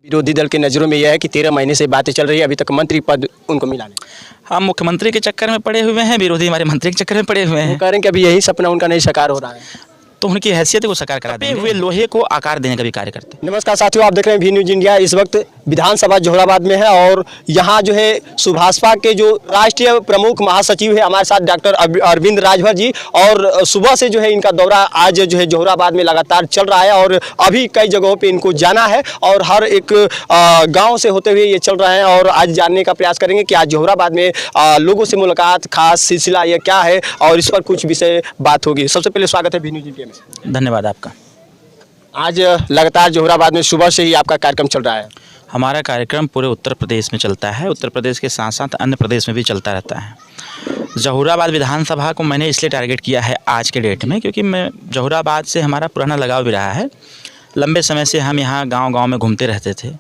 विरोधी दल की नज़रों में यह है कि 13 महीने से बातें चल रही है, अभी तक मंत्री पद उनको मिला नहीं। हम मुख्यमंत्री के चक्कर में पड़े हुए हैं, विरोधी हमारे मंत्री के चक्कर में पड़े हुए वो हैं। कह रहे हैं कि अभी यही सपना उनका नहीं साकार हो रहा है। तो उनकी हैसियत को साकार करा देंगे, हुए लोहे को आकार देने का भी कार्य करते हैं। नमस्कार साथियों, आप देख रहे हैं वी न्यूज इंडिया। इस वक्त विधानसभा जोहराबाद में है और यहाँ जो है सुभाषपा के जो राष्ट्रीय प्रमुख महासचिव है हमारे साथ डॉक्टर अरविंद राजभर जी, और सुबह से जो है इनका दौरा आज जो है जोहराबाद में लगातार चल रहा है और अभी कई जगहों पे इनको जाना है और हर एक गांव से होते हुए ये चल रहा है। और आज जानने का प्रयास करेंगे कि आज जोहराबाद में लोगों से मुलाकात, खास सिलसिला ये क्या है और इस पर कुछ विषय बात होगी। सबसे पहले स्वागत है वी न्यूज इंडिया में। धन्यवाद आपका। आज लगातार जोहराबाद में सुबह से ही आपका कार्यक्रम चल रहा है। हमारा कार्यक्रम पूरे उत्तर प्रदेश में चलता है, उत्तर प्रदेश के साथ साथ अन्य प्रदेश में भी चलता रहता है। जोहराबाद विधानसभा को मैंने इसलिए टारगेट किया है आज के डेट में, क्योंकि मैं जोहराबाद से हमारा पुराना लगाव भी रहा है। लंबे समय से हम यहाँ गांव-गांव में घूमते रहते थे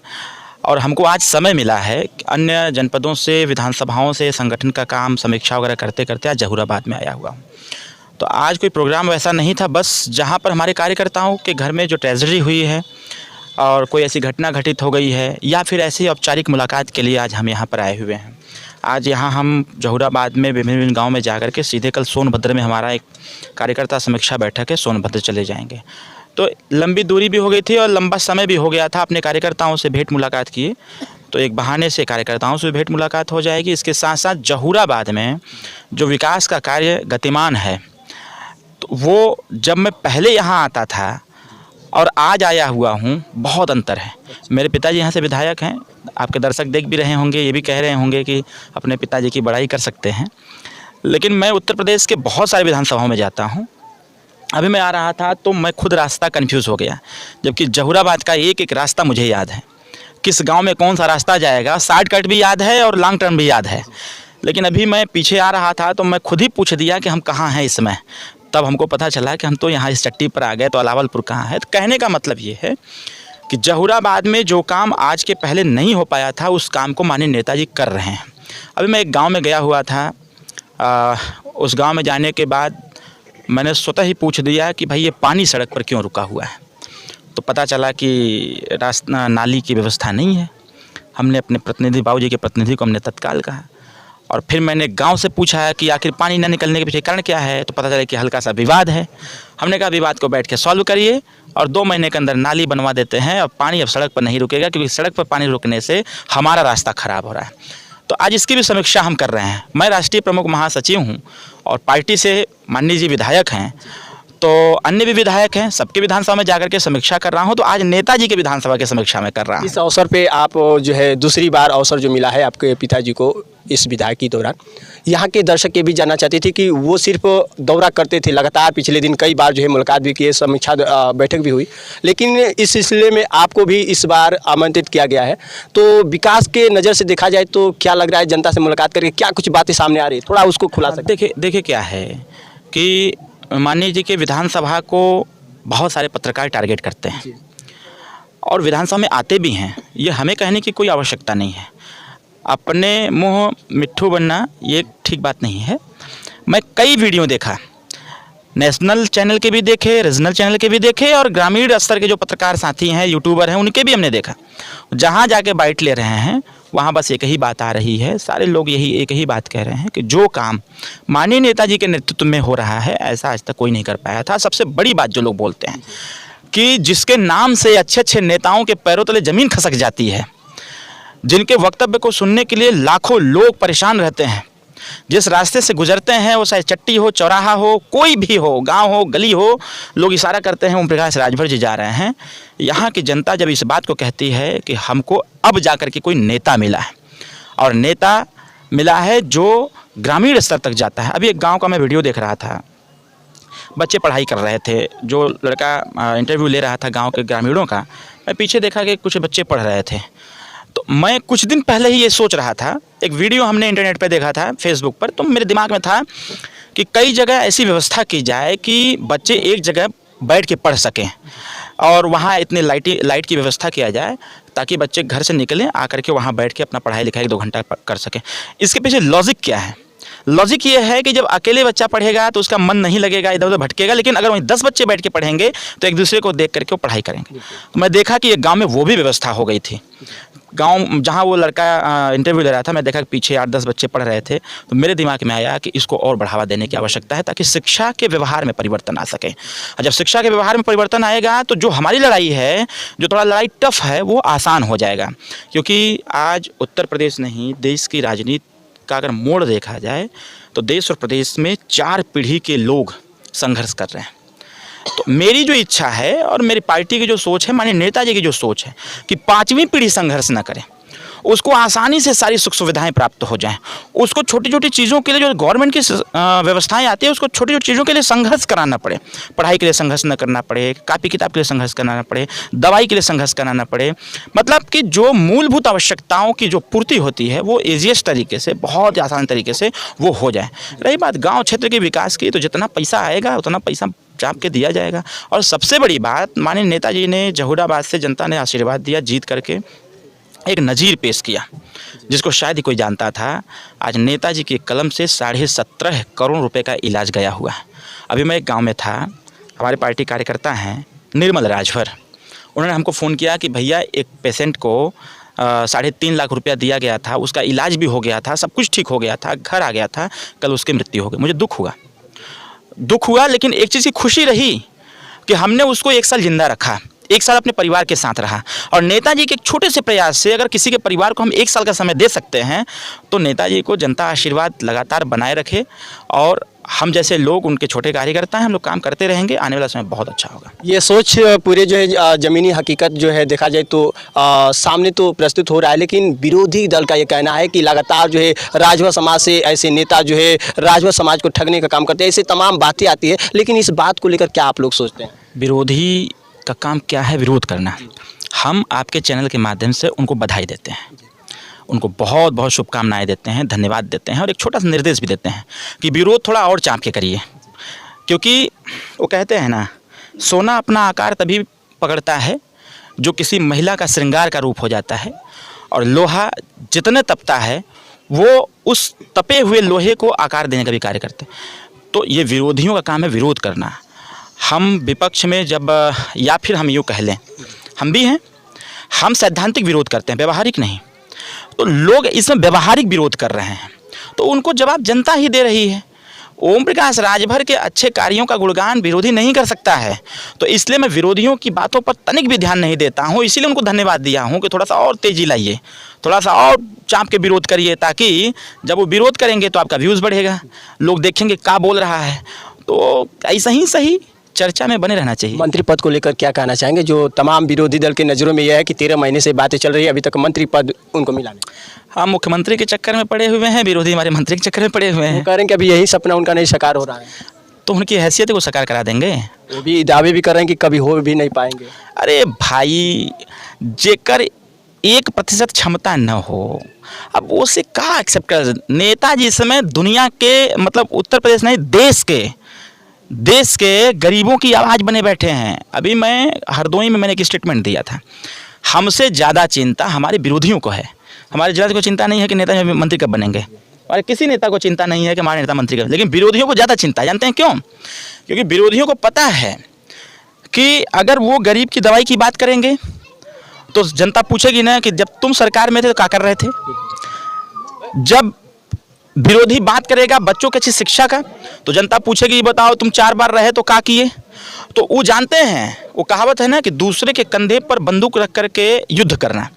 और हमको आज समय मिला है अन्य जनपदों से, विधानसभाओं से संगठन का काम, समीक्षा वगैरह करते करते आज जोहराबाद में आया हुआ हूँ। तो आज कोई प्रोग्राम वैसा नहीं था, बस जहाँ पर हमारे कार्यकर्ताओं के घर में जो ट्रेजेडी हुई है और कोई ऐसी घटना घटित हो गई है या फिर ऐसी औपचारिक मुलाकात के लिए आज हम यहाँ पर आए हुए हैं। आज यहाँ हम जोहराबाद में विभिन्न गांव में जाकर के सीधे कल सोनभद्र में हमारा एक कार्यकर्ता समीक्षा बैठक है, सोनभद्र चले जाएंगे। तो लंबी दूरी भी हो गई थी और लंबा समय भी हो गया था अपने कार्यकर्ताओं से भेंट मुलाकात किए, तो एक बहाने से कार्यकर्ताओं से भेंट मुलाकात हो जाएगी। इसके साथ साथ जोहराबाद में जो विकास का कार्य गतिमान है, तो वो जब मैं पहले यहाँ आता था और आज आया हुआ हूँ, बहुत अंतर है। मेरे पिताजी यहाँ से विधायक हैं, आपके दर्शक देख भी रहे होंगे, ये भी कह रहे होंगे कि अपने पिताजी की बड़ाई कर सकते हैं। लेकिन मैं उत्तर प्रदेश के बहुत सारे विधानसभाओं में जाता हूँ। अभी मैं आ रहा था तो मैं खुद रास्ता कन्फ्यूज़ हो गया, जबकि जोहराबाद का एक एक रास्ता मुझे याद है, किस गाँव में कौन सा रास्ता जाएगा, शॉर्टकट भी याद है और लॉन्ग टर्म भी याद है। लेकिन अभी मैं पीछे आ रहा था तो मैं खुद ही पूछ दिया कि हम कहाँ हैं इस समय। तब हमको पता चला कि हम तो यहाँ इस चट्टी पर आ गए, तो अलावलपुर कहाँ है। तो कहने का मतलब ये है कि जोहराबाद में जो काम आज के पहले नहीं हो पाया था, उस काम को माननीय नेताजी कर रहे हैं। अभी मैं एक गांव में गया हुआ था, उस गांव में जाने के बाद मैंने स्वतः ही पूछ दिया कि भाई ये पानी सड़क पर क्यों रुका हुआ है। तो पता चला कि रास्ता नाली की व्यवस्था नहीं है। हमने अपने प्रतिनिधि, बाबूजी के प्रतिनिधि को हमने तत्काल कहा और फिर मैंने गांव से पूछा कि आखिर पानी न निकलने के पीछे कारण क्या है। तो पता चला कि हल्का सा विवाद है। हमने कहा विवाद को बैठ के सॉल्व करिए और 2 महीने के अंदर नाली बनवा देते हैं और पानी अब सड़क पर नहीं रुकेगा, क्योंकि सड़क पर पानी रुकने से हमारा रास्ता ख़राब हो रहा है। तो आज इसकी भी समीक्षा हम कर रहे हैं। मैं राष्ट्रीय प्रमुख महासचिव हूँ और पार्टी से माननीय जी विधायक हैं, तो अन्य भी विधायक हैं, सबके विधानसभा में जाकर के समीक्षा कर रहा हूं। तो आज नेताजी के विधानसभा की समीक्षा में कर रहा हूं। इस अवसर पे आप जो है दूसरी बार अवसर जो मिला है आपके पिताजी को इस विधायक की दौरान, यहाँ के दर्शक ये भी जानना चाहते थे कि वो सिर्फ दौरा करते थे, लगातार पिछले दिन कई बार जो है मुलाकात भी किए, समीक्षा बैठक भी हुई, लेकिन इस सिलसिले में आपको भी इस बार आमंत्रित किया गया है। तो विकास के नज़र से देखा जाए तो क्या लग रहा है, जनता से मुलाकात करके क्या कुछ बातें सामने आ रही है, थोड़ा उसको खुलासा। देखिए क्या है कि माननीय जी के विधानसभा को बहुत सारे पत्रकार टारगेट करते हैं और विधानसभा में आते भी हैं। ये हमें कहने की कोई आवश्यकता नहीं है। अपने मुंह मिट्ठू बनना ये ठीक बात नहीं है। मैं कई वीडियो देखा, नेशनल चैनल के भी देखे, रीजनल चैनल के भी देखे और ग्रामीण स्तर के जो पत्रकार साथी हैं, यूट्यूबर हैं, उनके भी हमने देखा। जहाँ जाके बाइट ले रहे हैं वहाँ बस एक ही बात आ रही है, सारे लोग यही एक ही बात कह रहे हैं कि जो काम माननीय नेताजी के नेतृत्व में हो रहा है, ऐसा आज तक कोई नहीं कर पाया था। सबसे बड़ी बात जो लोग बोलते हैं कि जिसके नाम से अच्छे अच्छे नेताओं के पैरों तले ज़मीन खसक जाती है, जिनके वक्तव्य को सुनने के लिए लाखों लोग परेशान रहते हैं, जिस रास्ते से गुजरते हैं वो चाहे चट्टी हो, चौराहा हो, कोई भी हो, गांव हो, गली हो, लोग इशारा करते हैं ओम प्रकाश राजभर जी जा रहे हैं। यहाँ की जनता जब इस बात को कहती है कि हमको अब जाकर के कोई नेता मिला है, और नेता मिला है जो ग्रामीण स्तर तक जाता है। अभी एक गाँव का मैं वीडियो देख रहा था, बच्चे पढ़ाई कर रहे थे, जो लड़का इंटरव्यू ले रहा था गाँव के ग्रामीणों का, मैं पीछे देखा कि कुछ बच्चे पढ़ रहे थे। तो मैं कुछ दिन पहले ही ये सोच रहा था, एक वीडियो हमने इंटरनेट पे देखा था, फेसबुक पर, तो मेरे दिमाग में था कि कई जगह ऐसी व्यवस्था की जाए कि बच्चे एक जगह बैठ के पढ़ सकें और वहाँ इतने लाइट की व्यवस्था किया जाए ताकि बच्चे घर से निकलें, आकर के वहाँ बैठ के अपना पढ़ाई लिखाई 2 घंटा कर सकें। इसके पीछे लॉजिक क्या है? लॉजिक ये है कि जब अकेले बच्चा पढ़ेगा तो उसका मन नहीं लगेगा, इधर उधर भटकेगा, लेकिन अगर वहीं 10 बच्चे बैठ के पढ़ेंगे तो एक दूसरे को देख करके वो पढ़ाई करेंगे। तो मैं देखा कि एक गांव में वो भी व्यवस्था हो गई थी। गांव जहां वो लड़का इंटरव्यू ले रहा था, मैं देखा कि पीछे 8-10 बच्चे पढ़ रहे थे, तो मेरे दिमाग में आया कि इसको और बढ़ावा देने की आवश्यकता है ताकि शिक्षा के व्यवहार में परिवर्तन आ सके। और जब शिक्षा के व्यवहार में परिवर्तन आएगा तो जो हमारी लड़ाई है, जो थोड़ा लड़ाई टफ है, वो आसान हो जाएगा। क्योंकि आज उत्तर प्रदेश नहीं, देश की राजनीति का अगर मोड़ देखा जाए तो देश और प्रदेश में 4 पीढ़ी के लोग संघर्ष कर रहे हैं। तो मेरी जो इच्छा है और मेरी पार्टी की जो सोच है, माननीय नेताजी की जो सोच है कि 5वीं पीढ़ी संघर्ष ना करे, उसको आसानी से सारी सुख सुविधाएं प्राप्त हो जाएं, उसको छोटी छोटी चीज़ों के लिए जो गवर्नमेंट की व्यवस्थाएं आती है उसको छोटी छोटी चीज़ों के लिए संघर्ष कराना पड़े। पढ़ाई के लिए संघर्ष न करना पड़े, कापी किताब के लिए संघर्ष कराना पड़े, दवाई के लिए संघर्ष कराना पड़े। मतलब कि जो मूलभूत आवश्यकताओं की जो पूर्ति होती है वो ईजीएस्ट तरीके से, बहुत आसान तरीके से वो हो जाए। रही बात गाँव क्षेत्र के विकास की, तो जितना पैसा आएगा उतना पैसा चाप के दिया जाएगा। और सबसे बड़ी बात, माननीय नेताजी ने जहूराबाद से जनता ने आशीर्वाद दिया, जीत करके एक नज़ीर पेश किया जिसको शायद ही कोई जानता था। आज नेताजी की कलम से 17.5 करोड़ रुपए का इलाज गया हुआ है। अभी मैं एक गांव में था, हमारे पार्टी कार्यकर्ता हैं निर्मल राजभर, उन्होंने हमको फ़ोन किया कि भैया एक पेशेंट को 3.5 लाख रुपया दिया गया था, उसका इलाज भी हो गया था, सब कुछ ठीक हो गया था, घर आ गया था, कल उसकी मृत्यु हो गई। मुझे दुख हुआ, लेकिन एक चीज़ की खुशी रही कि हमने उसको 1 साल जिंदा रखा, 1 साल अपने परिवार के साथ रहा। और नेताजी के एक छोटे से प्रयास से अगर किसी के परिवार को हम 1 साल का समय दे सकते हैं तो नेताजी को जनता आशीर्वाद लगातार बनाए रखे। और हम जैसे लोग, उनके छोटे कार्यकर्ता हैं, हम लोग काम करते रहेंगे, आने वाला समय बहुत अच्छा होगा। ये सोच पूरे जो है ज़मीनी हकीकत जो है देखा जाए तो सामने तो प्रस्तुत हो रहा है, लेकिन विरोधी दल का ये कहना है कि लगातार जो है राजभर समाज से ऐसे नेता जो है राजभर समाज को ठगने का काम करते हैं, ऐसे तमाम बातें आती है। लेकिन इस बात को लेकर क्या आप लोग सोचते हैं? विरोधी का काम क्या है? विरोध करना। हम आपके चैनल के माध्यम से उनको बधाई देते हैं, उनको बहुत बहुत शुभकामनाएं देते हैं, धन्यवाद देते हैं और एक छोटा सा निर्देश भी देते हैं कि विरोध थोड़ा और चाँप के करिए। क्योंकि वो कहते हैं ना, सोना अपना आकार तभी पकड़ता है जो किसी महिला का श्रृंगार का रूप हो जाता है, और लोहा जितने तपता है वो उस तपे हुए लोहे को आकार देने का भी कार्य करते हैं। तो ये विरोधियों का काम है विरोध करना। हम विपक्ष में जब, या फिर हम यूँ कह लें, हम भी हैं, हम सैद्धांतिक विरोध करते हैं, व्यवहारिक नहीं। तो लोग इसमें व्यवहारिक विरोध कर रहे हैं, तो उनको जवाब जनता ही दे रही है। ओम प्रकाश राजभर के अच्छे कार्यों का गुणगान विरोधी नहीं कर सकता है, तो इसलिए मैं विरोधियों की बातों पर तनिक भी ध्यान नहीं देता हूँ। इसीलिए उनको धन्यवाद दिया हूँ कि थोड़ा सा और तेज़ी लाइए, थोड़ा सा और चाँप के विरोध करिए, ताकि जब वो विरोध करेंगे तो आपका व्यूज़ बढ़ेगा, लोग देखेंगे क्या बोल रहा है। तो ऐसा ही सही चर्चा में बने रहना चाहिए। मंत्री पद को लेकर क्या कहना चाहेंगे? जो तमाम विरोधी दल के नज़रों में यह है कि 13 महीने से बातें चल रही है, अभी तक मंत्री पद उनको मिला नहीं। हाँ, मुख्यमंत्री के चक्कर में पड़े हुए हैं, विरोधी हमारे मंत्री के चक्कर में पड़े हुए हैं। वो कह रहे हैं कि अभी यही सपना उनका नहीं साकार हो रहा है, तो उनकी हैसियत को साकार करा देंगे। वो भी दावे भी कर रहे हैं कि कभी हो भी नहीं पाएंगे। अरे भाई, जेकर 1% क्षमता न हो, अब वो से कहाँ एक्सेप्ट कर। नेताजी इस समय दुनिया के, मतलब उत्तर प्रदेश नहीं, देश के गरीबों की आवाज़ बने बैठे हैं। अभी मैं हरदोई में मैंने एक स्टेटमेंट दिया था, हमसे ज़्यादा चिंता हमारे विरोधियों को है। हमारे ज़्यादा को चिंता नहीं है कि नेता मंत्री कब बनेंगे, और किसी नेता को चिंता नहीं है कि हमारे नेता मंत्री कब, लेकिन विरोधियों को ज़्यादा चिंता है। जानते हैं क्यों? क्योंकि विरोधियों को पता है कि अगर वो गरीब की दवाई की बात करेंगे तो जनता पूछेगी ना कि जब तुम सरकार में थे तो क्या कर रहे थे। जब विरोधी बात करेगा बच्चों की अच्छी शिक्षा का, तो जनता पूछेगी बताओ तुम 4 बार रहे तो क्या किए। तो वो जानते हैं, वो कहावत है ना कि दूसरे के कंधे पर बंदूक रख करके युद्ध करना।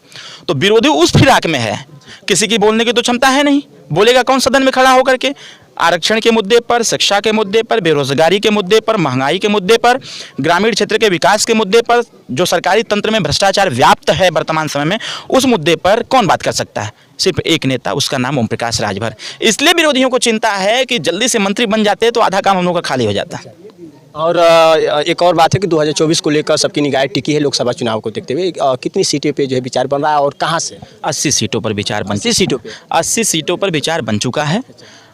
तो विरोधी उस फिराक में है, किसी की बोलने की तो क्षमता है नहीं, बोलेगा कौन सदन में खड़ा होकर के। आरक्षण के मुद्दे पर, शिक्षा के मुद्दे पर, बेरोजगारी के मुद्दे पर, महंगाई के मुद्दे पर, ग्रामीण क्षेत्र के विकास के मुद्दे पर, जो सरकारी तंत्र में भ्रष्टाचार व्याप्त है वर्तमान समय में, उस मुद्दे पर कौन बात कर सकता है? सिर्फ एक नेता, उसका नाम ओम प्रकाश राजभर। इसलिए विरोधियों को चिंता है कि जल्दी से मंत्री बन जाते तो आधा काम हम लोगों का खाली हो जाता। और एक और बात है कि 2024 को लेकर सबकी निगाहें टिकी है लोकसभा चुनाव को देखते हुए। कितनी सीटें पे जो है विचार बन रहा है और कहाँ से? 80 सीटों पर विचार बन 80 सीटों पे 80 सीटों पर विचार बन चुका है,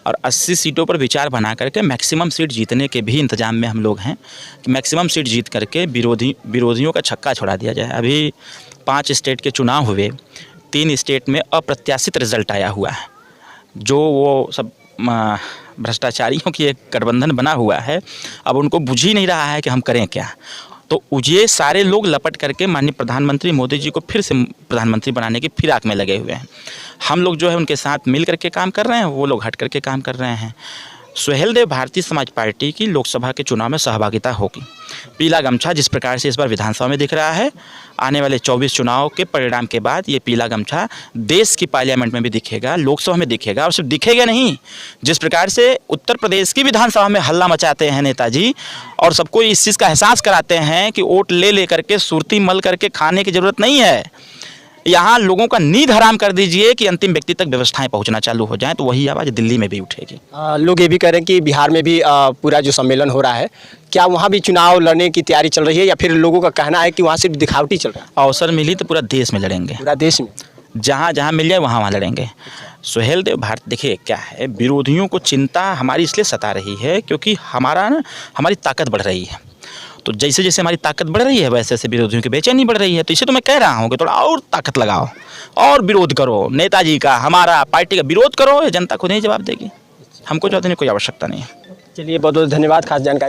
और 80 सीटों पर विचार बना करके मैक्सिमम सीट जीतने के भी इंतजाम में हम लोग हैं कि मैक्सिमम सीट जीत करके विरोधियों का छक्का छोड़ा दिया जाए। अभी 5 स्टेट के चुनाव हुए, 3 स्टेट में अप्रत्याशित रिजल्ट आया हुआ है, जो वो सब भ्रष्टाचारियों की एक गठबंधन बना हुआ है। अब उनको बुझ ही नहीं रहा है कि हम करें क्या। तो ये सारे लोग लपट करके माननीय प्रधानमंत्री मोदी जी को फिर से प्रधानमंत्री बनाने की फिराक में लगे हुए हैं। हम लोग जो है उनके साथ मिल करके काम कर रहे हैं, वो लोग हट करके काम कर रहे हैं। सुहेलदेव भारतीय समाज पार्टी की लोकसभा के चुनाव में सहभागिता होगी। पीला गमछा जिस प्रकार से इस बार विधानसभा में दिख रहा है, आने वाले 24 चुनाव के परिणाम के बाद ये पीला गमछा देश की पार्लियामेंट में भी दिखेगा, लोकसभा में दिखेगा। और सिर्फ दिखेगा नहीं, जिस प्रकार से उत्तर प्रदेश की विधानसभा में हल्ला मचाते हैं नेताजी और सबको इस चीज़ का एहसास कराते हैं कि वोट ले करके सुरती मल करके खाने की ज़रूरत नहीं है। यहाँ लोगों का नींद हराम कर दीजिए कि अंतिम व्यक्ति तक व्यवस्थाएं पहुंचना चालू हो जाएं, तो वही आवाज़ दिल्ली में भी उठेगी। लोग ये भी कह रहे हैं कि बिहार में भी पूरा जो सम्मेलन हो रहा है, क्या वहाँ भी चुनाव लड़ने की तैयारी चल रही है या फिर लोगों का कहना है कि वहाँ सिर्फ दिखावटी चल रहा है? अवसर मिली तो पूरा देश में लड़ेंगे, पूरा देश में जहाँ जहाँ मिल जाए वहाँ वहाँ लड़ेंगे। सुहेलदेव भारत देखिए क्या है, विरोधियों को चिंता हमारी इसलिए सता रही है क्योंकि हमारी ताकत बढ़ रही है। तो जैसे जैसे हमारी ताकत बढ़ रही है वैसे वैसे विरोधियों की बेचैनी बढ़ रही है। तो इसे तो मैं कह रहा हूँ कि थोड़ा और ताकत लगाओ और विरोध करो, नेताजी का, हमारा पार्टी का विरोध करो। ये जनता खुद ही जवाब देगी, हमको जवाब देने की कोई आवश्यकता नहीं है। चलिए, बहुत बहुत धन्यवाद खास जानकारी।